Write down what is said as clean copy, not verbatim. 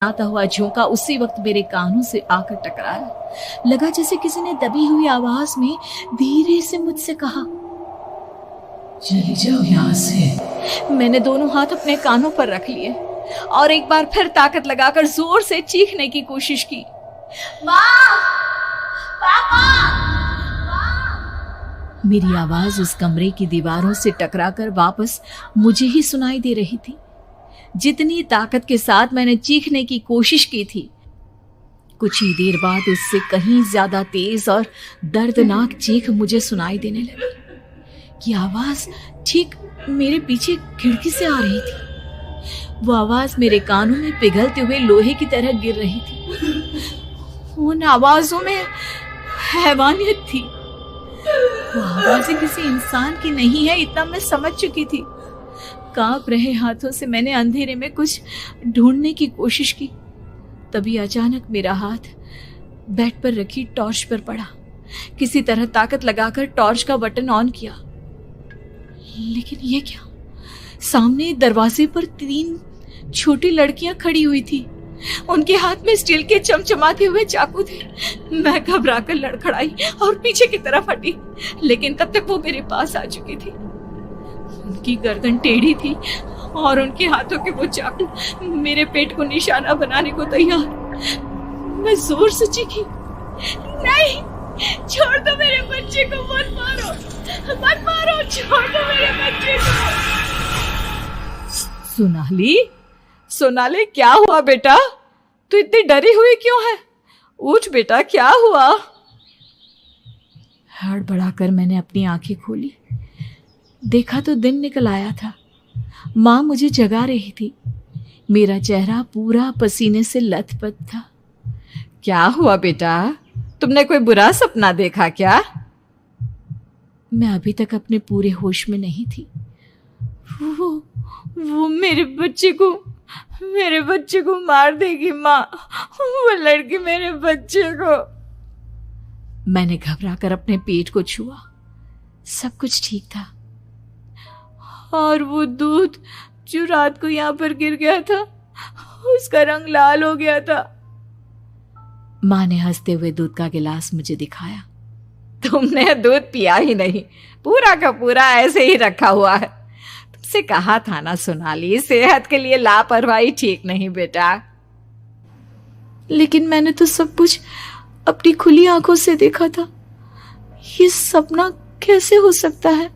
आता हुआ झोंका उसी वक्त मेरे कानों से आकर टकराया। लगा जैसे किसी ने दबी हुई आवाज में धीरे से मुझसे कहा, चली जाओ यहाँ से। मैंने दोनों हाथ अपने कानों पर रख लिए और एक बार फिर ताकत लगाकर जोर से चीखने की कोशिश की। माँ! पापा! माँ! मेरी आवाज उस कमरे की दीवारों से टकराकर वापस मुझे ही सुनाई दे रही थी। जितनी ताकत के साथ मैंने चीखने की कोशिश की थी, कुछ ही देर बाद उससे कहीं ज्यादा तेज और दर्दनाक चीख मुझे सुनाई देने लगी। ये आवाज ठीक मेरे पीछे खिड़की से आ रही थी। वो आवाज मेरे कानों में पिघलते हुए लोहे की तरह गिर रही थी। उन आवाजों में हैवानियत थी। वो आवाजें किसी इंसान की नहीं है, इतना मैं समझ चुकी थी। कांप रहे हाथों से मैंने अंधेरे में कुछ ढूंढने की कोशिश की। तभी अचानक मेरा हाथ बेड पर रखी टॉर्च पर पड़ा। किसी तरह ताकत लगाकर टॉर्च का बटन ऑन किया, लेकिन ये क्या? सामने दरवाजे पर 3 छोटी लड़कियां खड़ी हुई थी। उनके हाथ में स्टील के चमचमाते हुए चाकू थे। मैं घबराकर लड़खड़ाई और पीछे की तरफ हटी, लेकिन तब तक वो मेरे पास आ चुकी थी। उनकी गर्दन टेढ़ी थी और उनके हाथों के वो चाकू मेरे पेट को निशाना बनाने को तैयार। मैं जोर से चीखी, नहीं, छोड़ दो मेरे बच्चे को, मत मारो, मत मारो, छोड़ दो मेरे बच्चे को। सोनाली, क्या हुआ बेटा? तू इतनी डरी हुई क्यों है? उठ बेटा, क्या हुआ? हड़बड़ाकर मैंने अपनी आंखें खोली। देखा तो दिन निकल आया था। माँ मुझे जगा रही थी। मेरा चेहरा पूरा पसीने से लथपथ था। क्या हुआ बेटा? तुमने कोई बुरा सपना देखा क्या? मैं अभी तक अपने पूरे होश में नहीं थी। वो मेरे बच्चे को मार देगी माँ। वो लड़की मेरे बच्चे को। मैंने घबराकर अपने पेट को छुआ। सब कुछ ठीक था। और वो दूध जो रात को यहाँ पर गिर गया था, उसका रंग लाल हो गया था। माँ ने हंसते हुए दूध का गिलास मुझे दिखाया। तुमने दूध पिया ही नहीं, पूरा का पूरा ऐसे ही रखा हुआ है। तुमसे कहा था ना सोनाली, सेहत के लिए लापरवाही ठीक नहीं बेटा। लेकिन मैंने तो सब कुछ अपनी खुली आंखों से देखा था। ये सपना कैसे हो सकता है?